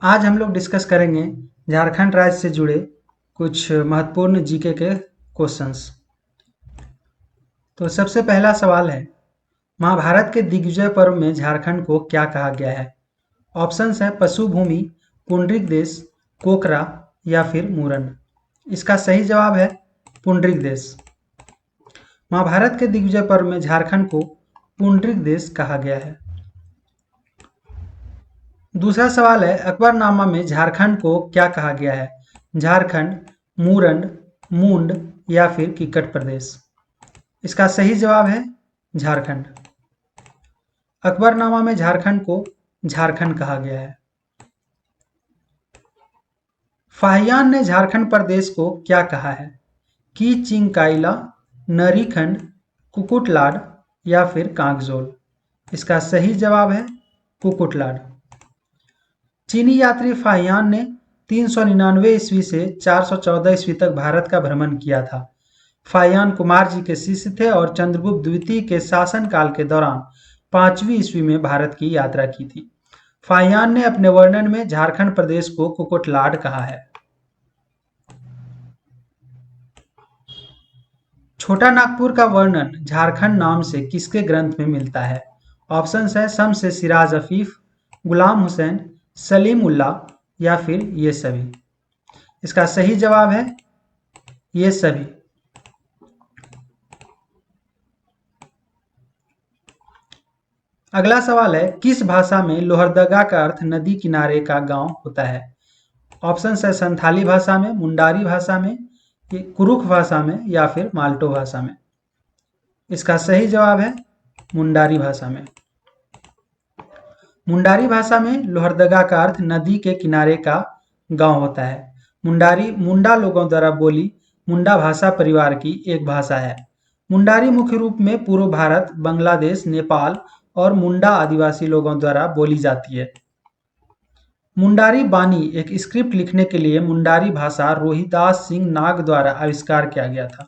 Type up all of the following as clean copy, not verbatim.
आज हम लोग डिस्कस करेंगे झारखंड राज्य से जुड़े कुछ महत्वपूर्ण जीके के क्वेश्चंस। तो सबसे पहला सवाल है, महाभारत के दिग्विजय पर्व में झारखंड को क्या कहा गया है? ऑप्शंस है पशु भूमि, पुंडरीक देश, कोकरा या फिर मूरन। इसका सही जवाब है पुंडरीक देश। महाभारत के दिग्विजय पर्व में झारखंड को पुंडरीक देश कहा गया है। दूसरा सवाल है, अकबरनामा में झारखंड को क्या कहा गया है? झारखंड, मूरंड, मूंड या फिर किक्कट प्रदेश। इसका सही जवाब है झारखंड। अकबरनामा में झारखंड को झारखंड कहा गया है। फाहियान ने झारखंड प्रदेश को क्या कहा है? की चिंकाइला, नरीखंड, कुकुटलाड या फिर कांगजोल। इसका सही जवाब है कुकुटलाड। चीनी यात्री फाहियान ने 399 ईस्वी से 414 ईस्वी तक भारत का भ्रमण किया था। फाहियान कुमार जी के शिष्य थे और चंद्रगुप्त द्वितीय के शासनकाल के दौरान 5वीं ईस्वी में भारत की यात्रा की थी। फाहियान ने अपने वर्णन में झारखंड प्रदेश को कुकुटलाड कहा है। छोटा नागपुर का वर्णन झारखंड नाम से किसके ग्रंथ में मिलता है? ऑप्शंस है शम्स सिराज अफीफ, गुलाम हुसैन, सलीम उल्लाह या फिर ये सभी। इसका सही जवाब है ये सभी। अगला सवाल है, किस भाषा में लोहरदगा का अर्थ नदी किनारे का गांव होता है? ऑप्शंस है संथाली भाषा में, मुंडारी भाषा में, कुरुख भाषा में या फिर माल्टो भाषा में। इसका सही जवाब है मुंडारी भाषा में। मुंडारी भाषा में लोहरदगा का अर्थ नदी के किनारे का गांव होता है। मुंडारी मुंडा लोगों द्वारा बोली मुंडा भाषा परिवार की एक भाषा है। मुंडारी मुख्य रूप में पूर्व भारत, बांग्लादेश, नेपाल और मुंडा आदिवासी लोगों द्वारा बोली जाती है। मुंडारी बानी एक स्क्रिप्ट लिखने के लिए मुंडारी भाषा रोहिदास सिंह नाग द्वारा आविष्कार किया गया था।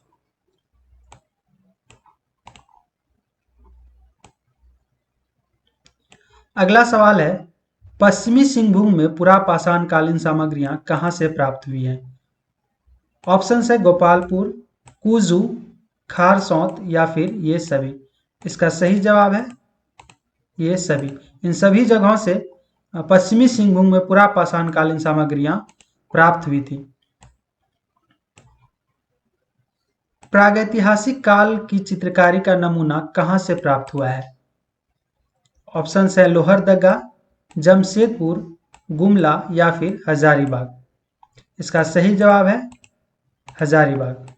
अगला सवाल है, पश्चिमी सिंहभूम में पुरापाषाण कालीन सामग्रियां कहां से प्राप्त हुई हैं? ऑप्शन है गोपालपुर, कुजू, खारसौत या फिर ये सभी। इसका सही जवाब है ये सभी। इन सभी जगहों से पश्चिमी सिंहभूम में पुरापाषाण कालीन सामग्रियां प्राप्त हुई थी। प्रागैतिहासिक काल की चित्रकारी का नमूना कहां से प्राप्त हुआ है? ऑप्शन है लोहरदगा, जमशेदपुर, गुमला या फिर हजारीबाग। इसका सही जवाब है हजारीबाग।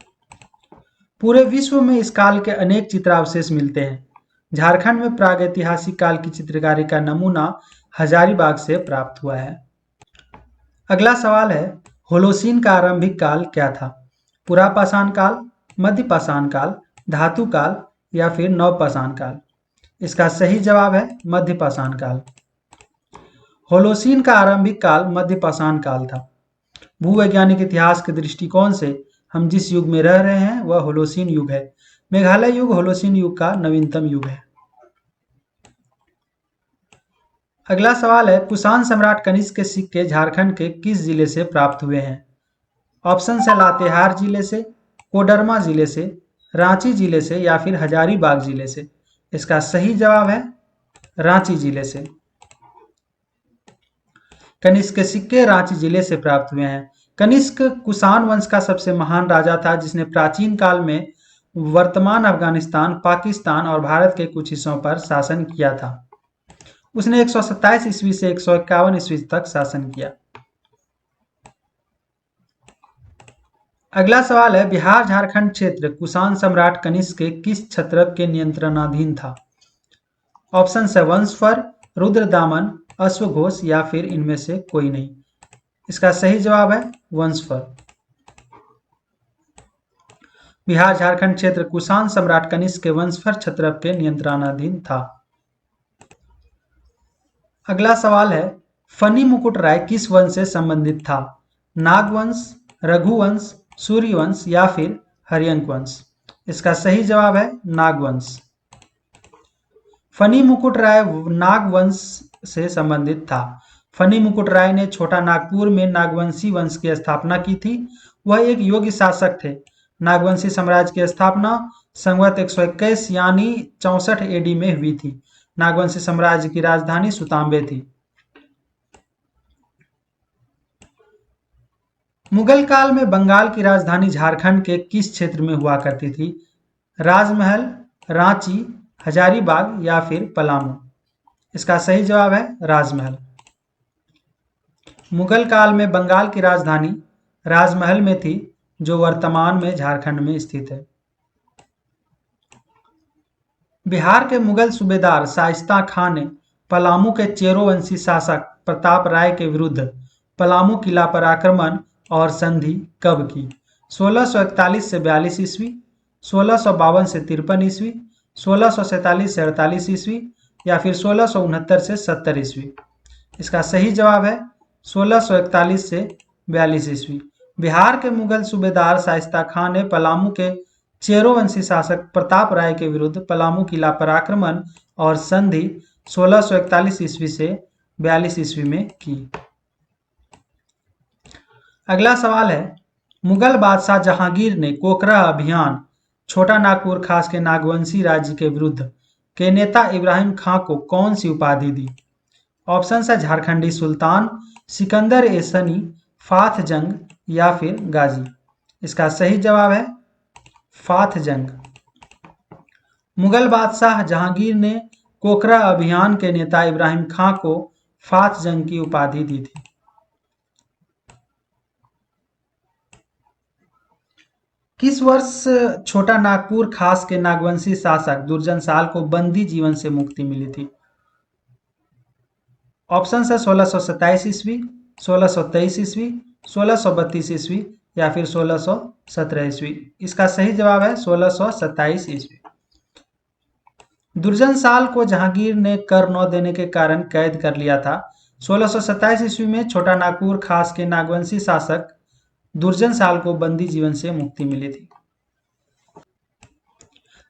पूरे विश्व में इस काल के अनेक चित्रावशेष मिलते हैं। झारखंड में प्रागैतिहासिक काल की चित्रकारी का नमूना हजारीबाग से प्राप्त हुआ है। अगला सवाल है, होलोसीन का आरंभिक काल क्या था? पुरापाषाण काल, मध्यपाषाण काल, धातु काल या फिर नवपाषाण काल। इसका सही जवाब है मध्यपाषाण काल। होलोसीन का आरंभिक काल मध्यपाषाण काल था। भूवैज्ञानिक इतिहास के दृष्टिकोण से हम जिस युग में रह रहे हैं वह होलोसीन युग है। मेघालय युग होलोसीन युग का नवीनतम युग है। अगला सवाल है, कुषाण सम्राट कनिष्क के सिक्के झारखंड के किस जिले से प्राप्त हुए हैं? ऑप्शन है लातेहार जिले से, कोडरमा जिले से, रांची जिले से या फिर हजारीबाग जिले से। इसका सही जवाब है रांची जिले से। कनिष्क के सिक्के रांची जिले से प्राप्त हुए हैं। कनिष्क कुषाण वंश का सबसे महान राजा था जिसने प्राचीन काल में वर्तमान अफगानिस्तान, पाकिस्तान और भारत के कुछ हिस्सों पर शासन किया था। उसने 127 ईस्वी से 151 ईस्वी तक शासन किया। अगला सवाल है, बिहार झारखंड क्षेत्र कुषाण सम्राट कनिष्क के किस क्षत्रप के नियंत्रणाधीन था? ऑप्शन है वंशफर, रुद्रदामन, अश्वघोष या फिर इनमें से कोई नहीं। इसका सही जवाब है वंशफर। बिहार झारखंड क्षेत्र कुषाण सम्राट कनिष्क के वंशफर क्षत्रप के नियंत्रणाधीन था। अगला सवाल है, फनी मुकुट राय किस वंश से संबंधित था? नागवंश, रघुवंश, सूर्यवंश या फिर हरियंक वंश। इसका सही जवाब है नागवंश। फनी मुकुट राय नागवंश से संबंधित था। फनी मुकुट राय ने छोटा नागपुर में नागवंशी वंश की स्थापना की थी। वह एक योग्य शासक थे। नागवंशी साम्राज्य की स्थापना संवत 121 यानी 64 एडी में हुई थी। नागवंशी साम्राज्य की राजधानी सुतांबे थी। मुगल काल में बंगाल की राजधानी झारखंड के किस क्षेत्र में हुआ करती थी? राजमहल, रांची, हजारीबाग या फिर पलामू? इसका सही जवाब है राजमहल। मुगल काल में बंगाल की राजधानी राजमहल में थी, जो वर्तमान में झारखंड में स्थित है। बिहार के मुगल सूबेदार शाइस्ता खां ने पलामू के चेरोवंशी शासक प्रताप राय के विरुद्ध पलामू किला पर आक्रमण और संधि कब की? 1641 से 42 ईस्वी, 1652 से 53 ईस्वी, 1647 से 48 ईस्वी या फिर 1669 से 70 ईस्वी? इसका सही जवाब है 1641 से 42 ईस्वी। बिहार के मुगल सूबेदार शाइस्ता खां ने पलामू के चेरोवंशी शासक प्रताप राय के विरुद्ध पलामू किला पर आक्रमण और संधि 1641 ईस्वी से 42 ईस्वी में की। अगला सवाल है, मुगल बादशाह जहांगीर ने कोकरा अभियान छोटा नागपुर खास के नागवंशी राज्य के विरुद्ध के नेता इब्राहिम खां को कौन सी उपाधि दी? ऑप्शन है झारखंडी सुल्तान, सिकंदर ए सनी, फाथ जंग या फिर गाजी? इसका सही जवाब है फाथ जंग। मुगल बादशाह जहांगीर ने कोकरा अभियान के नेता इब्राहिम खां को फाथ जंग की उपाधि दी थी। किस वर्ष छोटा नागपुर खास के नागवंशी शासक दुर्जन साल को बंदी जीवन से मुक्ति मिली थी? ऑप्शन है 1627 ईस्वी, 1623 ईस्वी, 1632 ईस्वी या फिर 1617 ईस्वी? इसका सही जवाब है 1627 ईस्वी। दुर्जन साल को जहांगीर ने कर न देने के कारण कैद कर लिया था। 1627 ईस्वी में छोटा नागपुर खास के नागवंशी शासक दुर्जन साल को बंदी जीवन से मुक्ति मिली थी।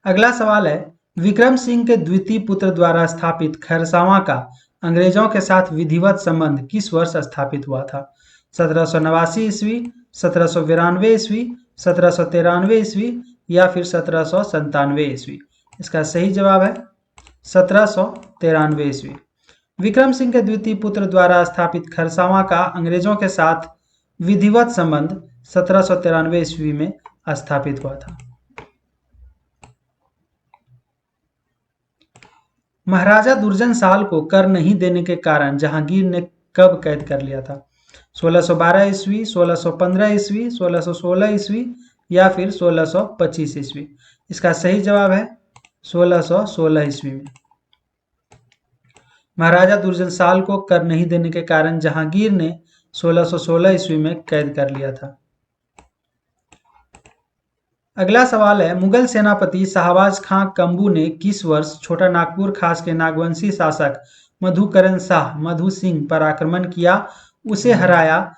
अगला सवाल है, विक्रम सिंह के द्वितीय पुत्र द्वारा स्थापित खरसावां का अंग्रेजों के साथ विधिवत संबंध किस वर्ष स्थापित हुआ था? 1789 ईस्वी, 1792 ईस्वी, 1793 ईस्वी या फिर 1797 ईस्वी? इसका सही जवाब है 1793 ईस्वी। विक्रम सिंह के द्वितीय पुत्र द्वारा स्थापित खरसावां का अंग्रेजों के साथ विधिवत संबंध 1793 ईस्वी में स्थापित हुआ था। महाराजा दुर्जन साल को कर नहीं देने के कारण जहांगीर ने कब कैद कर लिया था? 1612 ईस्वी, 1615 ईस्वी, 1616 ईस्वी या फिर 1625 ईस्वी? इसका सही जवाब है 1616 ईस्वी में। महाराजा दुर्जन साल को कर नहीं देने के कारण जहांगीर ने 1616 ईस्वी में कैद कर लिया था। अगला सवाल है, मुगल सेनापति शाहबाज खां कंबू ने किस वर्ष छोटा नागपुर खास के नागवंशी शासक मधुकरण शाह मधु सिंह पर आक्रमण किया, उसे हराया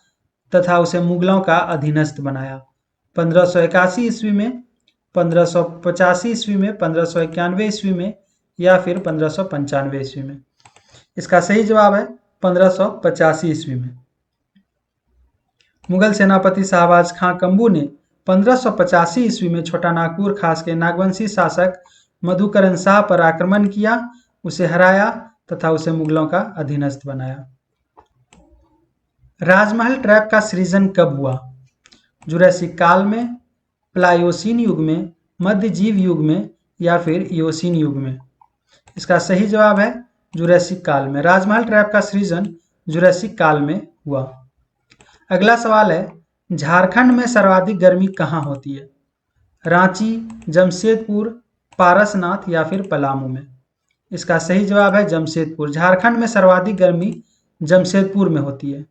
तथा उसे मुगलों का अधीनस्थ बनाया? 1581 ईस्वी में, 1585 ईस्वी में, 1591 ईस्वी में या फिर 1595 ईस्वी में? इसका सही जवाब है 1585 ईस्वी में। मुगल सेनापति शाहबाज खां कंबू ने 1585 ईस्वी में छोटा नागपुर खास के नागवंशी शासक मधुकरण शाह पर आक्रमण किया, उसे हराया तथा उसे मुगलों का अधीनस्थ बनाया। राजमहल ट्रैप का सृजन कब हुआ? जुरासिक काल में, प्लायोसीन युग में, मध्यजीव युग में या फिर इयोसीन युग में? इसका सही जवाब है जुरासिक काल में। राजमहल ट्रैप का सृजन जुरासिक काल में हुआ। अगला सवाल है, झारखंड में सर्वाधिक गर्मी कहाँ होती है? रांची, जमशेदपुर, पारसनाथ या फिर पलामू में? इसका सही जवाब है जमशेदपुर। झारखंड में सर्वाधिक गर्मी जमशेदपुर में होती है।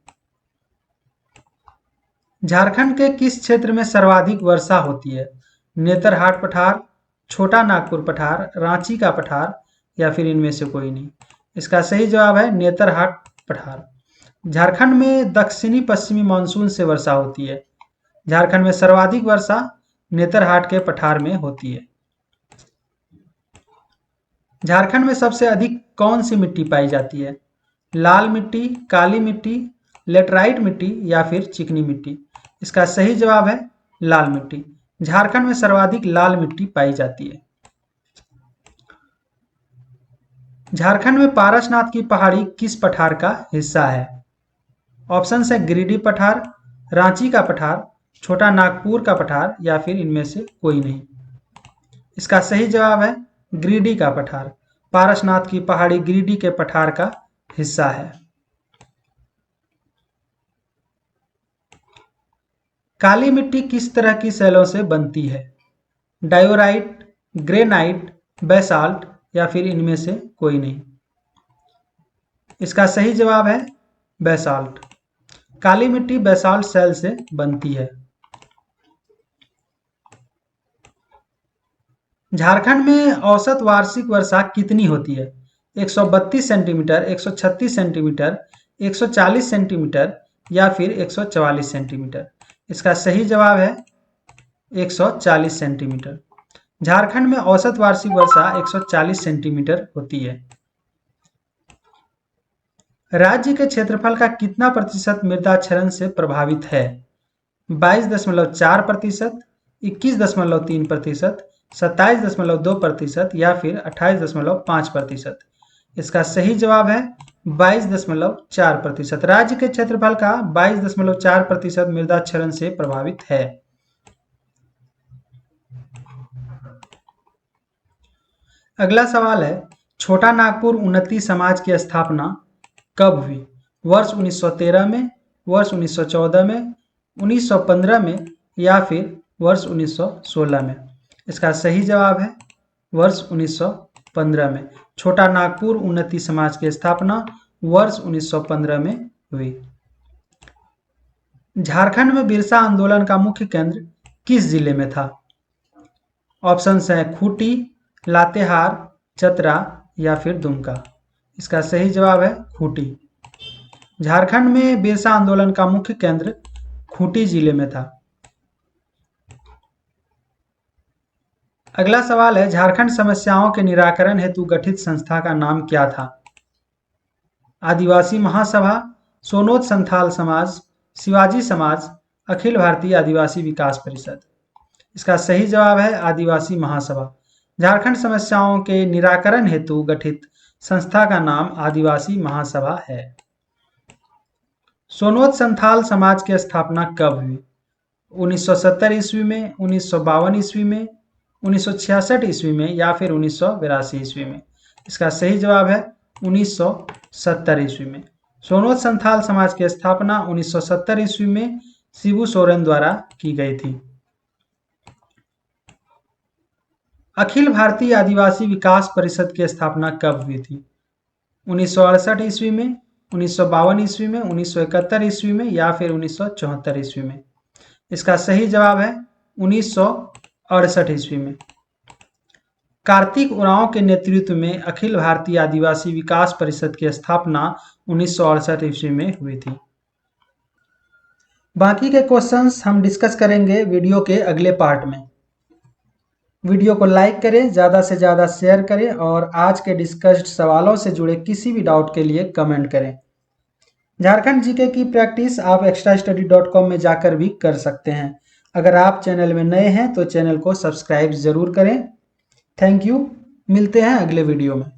झारखंड के किस क्षेत्र में सर्वाधिक वर्षा होती है? नेतरहाट पठार, छोटा नागपुर पठार, रांची का पठार या फिर इनमें से कोई नहीं? इसका सही जवाब है नेतरहाट पठार। झारखंड में दक्षिणी पश्चिमी मानसून से वर्षा होती है। झारखंड में सर्वाधिक वर्षा नेतरहाट के पठार में होती है। झारखंड में सबसे अधिक कौन सी मिट्टी पाई जाती है? लाल मिट्टी, काली मिट्टी, लेटराइट मिट्टी या फिर चिकनी मिट्टी? इसका सही जवाब है लाल मिट्टी। झारखंड में सर्वाधिक लाल मिट्टी पाई जाती है। झारखंड में पारसनाथ की पहाड़ी किस पठार का हिस्सा है? ऑप्शन है गिरिडीह पठार, रांची का पठार, छोटा नागपुर का पठार या फिर इनमें से कोई नहीं। इसका सही जवाब है गिरिडीह का पठार। पारसनाथ की पहाड़ी गिरिडीह के पठार का हिस्सा है। काली मिट्टी किस तरह की शैलों से बनती है? डायोराइट, ग्रेनाइट, बेसाल्ट या फिर इनमें से कोई नहीं। इसका सही जवाब है बेसाल्ट। काली मिट्टी बेसाल्ट शैल से बनती है। झारखंड में औसत वार्षिक वर्षा कितनी होती है? 132 सेंटीमीटर, 136 सेंटीमीटर, 140 सेंटीमीटर या फिर 144 सेंटीमीटर? इसका सही जवाब है 140 सेंटीमीटर। झारखंड में औसत वार्षिक वर्षा 140 सेंटीमीटर होती है। राज्य के क्षेत्रफल का कितना प्रतिशत मृदा क्षरण से प्रभावित है? 22.4%, 21.3%, 27.2% या फिर 28.5%? इसका सही जवाब है 22.4%। राज्य के क्षेत्रफल का 22.4% मृदा क्षरण से प्रभावित है। अगला सवाल है, छोटा नागपुर उन्नति समाज की स्थापना कब हुई? वर्ष 1913 में, वर्ष 1914 में, 1915 में या फिर वर्ष 1916 में? इसका सही जवाब है वर्ष 1915 में। छोटा नागपुर उन्नति समाज की स्थापना वर्ष 1915 में हुई। झारखंड में बिरसा आंदोलन का मुख्य केंद्र किस जिले में था? ऑप्शन है खूंटी, लातेहार, चतरा या फिर दुमका? इसका सही जवाब है खूंटी। झारखंड में बिरसा आंदोलन का मुख्य केंद्र खूंटी जिले में था। अगला सवाल है, झारखंड समस्याओं के निराकरण हेतु गठित संस्था का नाम क्या था? आदिवासी महासभा, सोनोत संथाल समाज, शिवाजी समाज, अखिल भारतीय आदिवासी विकास परिषद? इसका सही जवाब है आदिवासी महासभा। झारखंड समस्याओं के निराकरण हेतु गठित संस्था का नाम आदिवासी महासभा है। सोनोत संथाल समाज की स्थापना कब हुई? 1970 ईस्वी में, 1952 ईस्वी में, 1966 ईस्वी में या फिर 1982 ईस्वी में? इसका सही जवाब है 1970 ईस्वी में। सोनोत संथाल समाज की स्थापना 1970 ईस्वी में शिबू सोरेन द्वारा की गई थी। अखिल भारतीय आदिवासी विकास परिषद की स्थापना कब हुई थी? 1968 ईस्वी में, 1952 ईस्वी में, 1971 ईस्वी में या फिर 1974 ईस्वी में? इसका सही जवाब है 1968 ईस्वी में। कार्तिक उरांव के नेतृत्व में अखिल भारतीय आदिवासी विकास परिषद की स्थापना 1968 ईस्वी में हुई थी। बाकी के क्वेश्चंस हम डिस्कस करेंगे वीडियो के अगले पार्ट में। वीडियो को लाइक करें, ज़्यादा से ज़्यादा शेयर करें और आज के डिस्कस्ड सवालों से जुड़े किसी भी डाउट के लिए कमेंट करें। झारखंड जीके की प्रैक्टिस आप extrastudy.com में जाकर भी कर सकते हैं। अगर आप चैनल में नए हैं तो चैनल को सब्सक्राइब ज़रूर करें। थैंक यू, मिलते हैं अगले वीडियो में।